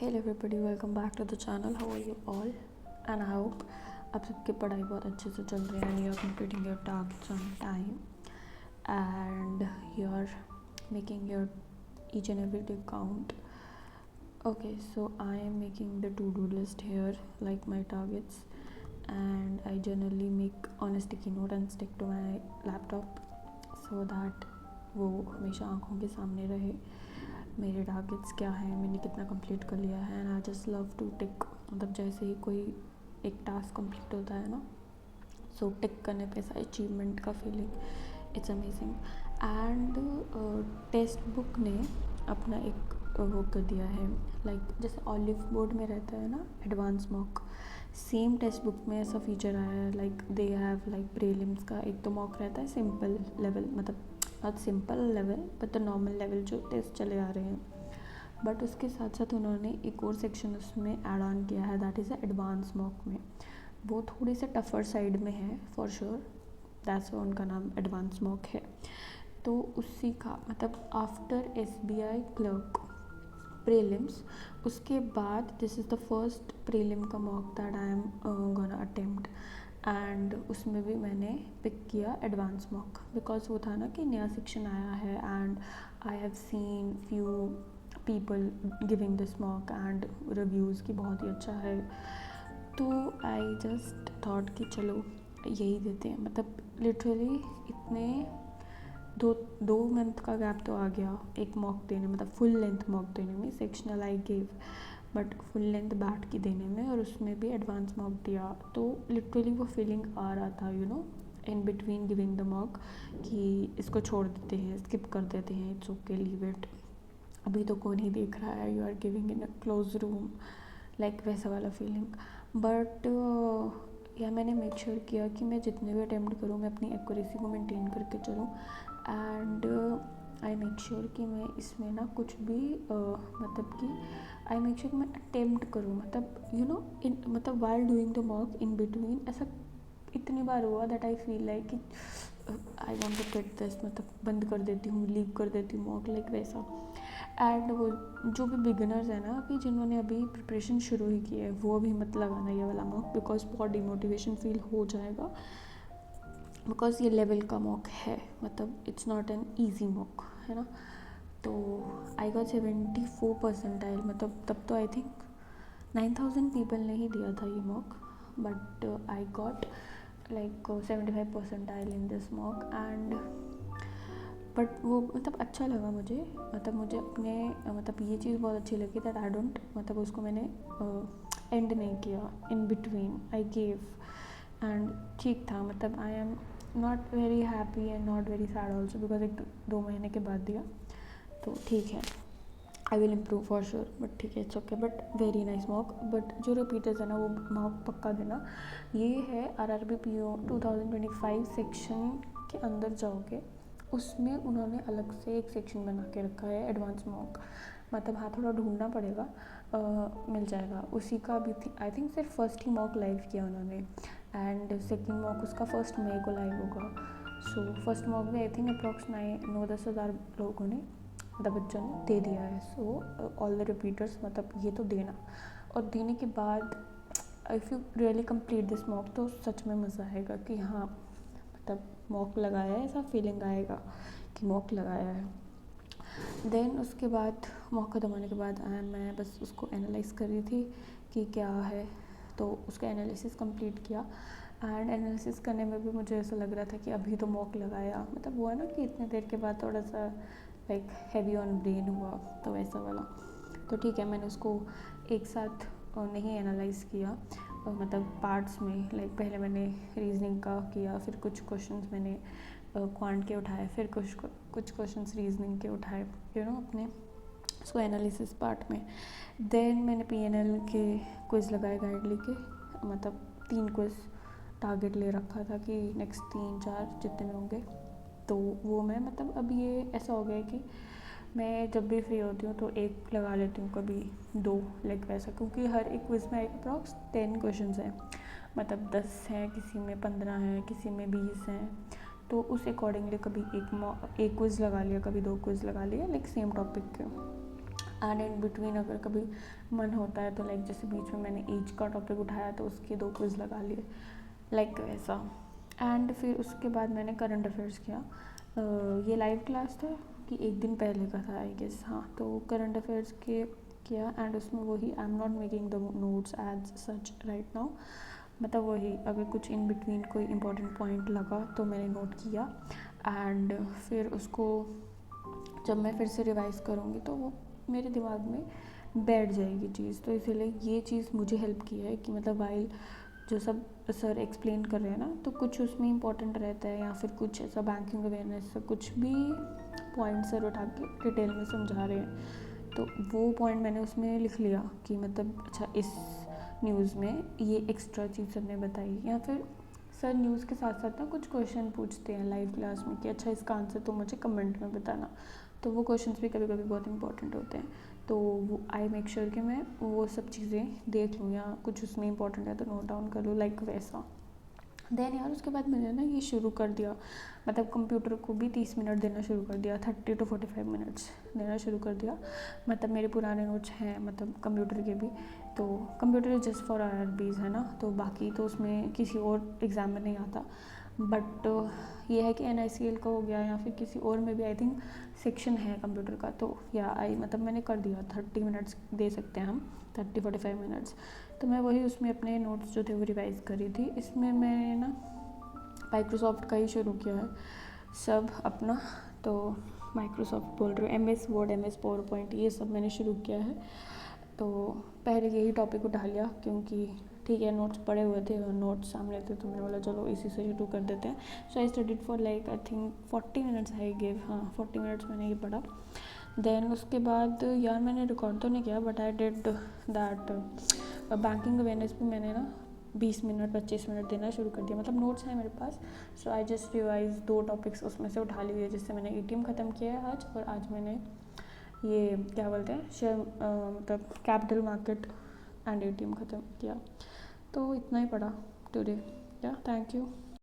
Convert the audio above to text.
Hello everybody, welcome back to the channel. How are you all? And I hope आप सबकी पढ़ाई बहुत अच्छे से चल रही है and you are completing your targets on time and you are making your each and every day count. Okay, so I am making the to-do list here like my targets and I generally make on a sticky note and stick to my laptop so that वो हमेशा आँखों के सामने रहे मेरे targets क्या हैं, मैंने कितना कंप्लीट कर लिया है. And I just love to tick. मतलब जैसे ही कोई एक टास्क कंप्लीट होता है ना, सो टिक करने पे ऐसा अचीवमेंट का feeling, it's amazing. And text book ने अपना एक वो कर दिया है, लाइक जैसे ऑलिव बोर्ड में रहता है ना advance mock, same text book में ऐसा फीचर आया है. Like they have like prelims का एक तो मॉक रहता है सिंपल लेवल, मतलब not simple level but the normal level जो टेस्ट चले आ रहे हैं, बट उसके साथ साथ उन्होंने एक और सेक्शन उसमें ऐड ऑन किया है, दैट इज़ एडवांस मॉक में. वो थोड़ी से टफ़र साइड में है फॉर श्योर, दैट्स वाई उनका नाम एडवांस मॉक है. तो उसी का मतलब आफ्टर SBI क्लर्क प्रीलिम्स, उसके बाद this is the first prelim का mock that I am gonna attempt. And उसमें भी मैंने पिक किया एडवांस मॉक बिकॉज वो था ना कि नया सेक्शन आया है and I have seen few people giving this mock and reviews की बहुत ही अच्छा है. तो आई जस्ट थॉट कि चलो यही देते हैं. मतलब लिटरली इतने दो मंथ का गैप तो आ गया एक मॉक देने, मतलब फुल लेंथ मॉक देने में. Sectional I gave but full length बैठ की देने में, और उसमें भी एडवांस मॉक दिया. तो लिटरली वो फीलिंग आ रहा था in between giving the mock कि इसको छोड़ देते हैं, स्किप कर देते हैं, इट्स ओके, लीव इट, अभी तो कौन ही देख रहा है, you are giving in a close room, like वैसा वाला फीलिंग. बट या मैंने मेक श्योर किया कि मैं जितने भी अटैम्प्ट करूँ मैं अपनी एक्यूरेसी को मेंटेन करके चलूँ. एंड आई मेक श्योर कि मैं इसमें ना कुछ भी मतलब कि आई मेक श्योर मैं अटेम्प्ट करूँ, मतलब इन मतलब while doing the mock in between ऐसा इतनी बार हुआ दैट आई फील लाइक कि I want to quit this, मतलब बंद कर देती हूँ, लीव कर देती हूँ मॉक, लाइक वैसा. एंड वो जो भी बिगिनर्स हैं ना अभी, जिन्होंने अभी प्रिपरेशन शुरू ही की है, वो अभी मत लगाना ये वाला मॉक बिकॉज बहुत डिमोटिवेशन फील हो जाएगा. बिकॉज ये लेवल का मॉक है, मतलब it's not an easy mock, है ना. तो आई गॉट 74 परसेंटाइल, मतलब तब तो आई थिंक 9000 पीपल ने ही दिया था ये mock, but I got like 75 percentile in this mock. And but वो मतलब अच्छा लगा मुझे, मतलब मुझे अपने मतलब ये चीज़ बहुत अच्छी लगी दैट आई डोंट, मतलब उसको मैंने एंड नहीं किया, in between I gave. And ठीक था, मतलब आई am not very happy and not very sad also because एक 2 महीने के बाद दिया, तो ठीक है, I will improve for sure. But ठीक है, it's okay, but very nice mock. But जो रिपीटर्स है ना वो मॉक पक्का देना. ये है RRB PO 2025 सेक्शन के अंदर जाओगे, उसमें उन्होंने अलग से एक सेक्शन बना के रखा है एडवांस मॉक. मतलब हाँ थोड़ा ढूंढना पड़ेगा, मिल जाएगा. उसी का भी आई थिंक सिर्फ फर्स्ट ही मॉक लाइव किया उन्होंने एंड सेकेंड मॉक उसका 1 मई को लाइव होगा. सो फर्स्ट मॉक में आई थिंक अप्रॉक्स 9-10 हज़ार लोगों ने, मतलब बच्चों ने दे दिया है. सो ऑल द रिपीटर्स, मतलब ये तो देना, और देने के बाद if you really complete this mock तो सच में मज़ा आएगा कि हाँ मतलब मॉक लगाया है, ऐसा फीलिंग आएगा कि मॉक लगाया है. देन उसके बाद मॉक ख़त्म होने के बाद मैं बस उसको एनालाइज़ कर रही थी कि क्या है, तो उसका एनालिसिस कंप्लीट किया. एंड एनालिसिस करने में भी मुझे ऐसा लग रहा था कि अभी तो मॉक लगाया, मतलब वो है ना कि इतने देर के बाद थोड़ा सा लाइक हैवी ऑन ब्रेन हुआ, तो वैसा वाला. तो ठीक है, मैंने उसको एक साथ नहीं एनालाइज़ किया, मतलब पार्ट्स में. लाइक पहले मैंने रीजनिंग का किया, फिर कुछ क्वेश्चंस मैंने क्वांट के उठाए, फिर कुछ क्वेश्चंस रीजनिंग के उठाए, अपने उसको एनालिसिस पार्ट में. देन मैंने PNL के क्विज़ लगाए गाइडली के, मतलब 3 क्विज़ टारगेट ले रखा था कि नेक्स्ट 3-4 जितने में होंगे, तो वो मैं मतलब अब ये ऐसा हो गया कि मैं जब भी फ्री होती हूँ तो एक लगा लेती हूँ, कभी 2, लाइक वैसा, क्योंकि हर एक क्विज़ में अप्रॉक्स 10 क्वेश्चंस हैं, मतलब 10 हैं, किसी में 15 हैं, किसी में 20 हैं. तो उस अकॉर्डिंगली कभी एक क्विज़ लगा लिया, कभी 2 क्विज़ लगा लिया, लाइक सेम टॉपिक के. एंड इन बिटवीन अगर कभी मन होता है तो लाइक जैसे बीच में मैंने एज का टॉपिक उठाया तो उसके 2 क्विज़ लगा लिए, लाइक वैसा। एंड फिर उसके बाद मैंने करंट अफेयर्स किया। ये लाइव क्लास था कि एक दिन पहले का था आई गेस, हाँ। तो करंट अफेयर्स के किया एंड उसमें वही I am not making the notes as such right now, मतलब वही अगर कुछ इन बिटवीन कोई इंपॉर्टेंट पॉइंट लगा तो मैंने नोट किया। एंड फिर उसको जब मैं फिर से रिवाइज करूँगी तो वो मेरे दिमाग में बैठ जाएगी चीज़। तो इसीलिए ये चीज़ मुझे हेल्प की है कि मतलब वाइल जो सब सर एक्सप्लेन कर रहे हैं ना, तो कुछ उसमें इंपॉर्टेंट रहता है या फिर कुछ ऐसा बैंकिंग अवेयरनेस से कुछ भी पॉइंट सर उठा के डिटेल में समझा रहे हैं, तो वो पॉइंट मैंने उसमें लिख लिया कि मतलब अच्छा इस न्यूज़ में ये एक्स्ट्रा चीज़ सर ने बताई। या फिर सर न्यूज़ के साथ साथ ना कुछ क्वेश्चन पूछते हैं लाइव क्लास में कि अच्छा इसका आंसर तो मुझे कमेंट में बताना, तो वो क्वेश्चंस भी कभी कभी बहुत इंपॉर्टेंट होते हैं। तो वो आई मेक श्योर कि मैं वो सब चीज़ें देख लूँ या कुछ उसमें इंपॉर्टेंट है तो नोट डाउन कर लूँ, लाइक वैसा। देन यार उसके बाद मैंने ना ये शुरू कर दिया, मतलब कंप्यूटर को भी 30 मिनट देना शुरू कर दिया, 30 to 45 मिनट्स देना शुरू कर दिया। मतलब मेरे पुराने नोट्स हैं मतलब कंप्यूटर के भी, तो कंप्यूटर जस्ट फॉर IRBs है ना, तो बाकी तो उसमें किसी और एग्ज़ाम में नहीं आता। बट ये है कि NICL का हो गया या फिर किसी और में भी आई थिंक सेक्शन है कंप्यूटर का, तो या आई मतलब मैंने कर दिया 30 मिनट्स दे सकते हैं हम, 30-45 मिनट्स। तो मैं वही उसमें अपने नोट्स जो थे वो रिवाइज़ करी थी। इसमें मैंने ना माइक्रोसॉफ्ट का ही शुरू किया है सब अपना, तो माइक्रोसॉफ्ट बोल रही हूँ, MS वर्ड, MS पावरपॉइंट, ये सब मैंने शुरू किया है। तो पहले यही टॉपिक उठा लिया क्योंकि ठीक है नोट्स पड़े हुए थे और नोट्स सामने थे, तो मैंने बोला चलो इसी से शुरू कर देते हैं। So I studied for like I think 40 minutes I give, हाँ 40 मिनट्स मैंने ये पढ़ा। देन उसके बाद यार मैंने रिकॉर्ड तो नहीं किया but I did that banking awareness भी मैंने ना 20 मिनट 25 मिनट देना शुरू कर दिया, मतलब नोट्स हैं मेरे पास। सो आई जस्ट रिवाइज 2 टॉपिक्स उसमें से उठा लिए, जिससे मैंने ATM ख़त्म किया है आज, और आज मैंने ये क्या बोलते हैं शेयर मतलब कैपिटल मार्केट एंड ATM ख़त्म किया। तो इतना ही पढ़ा टुडे, या थैंक यू।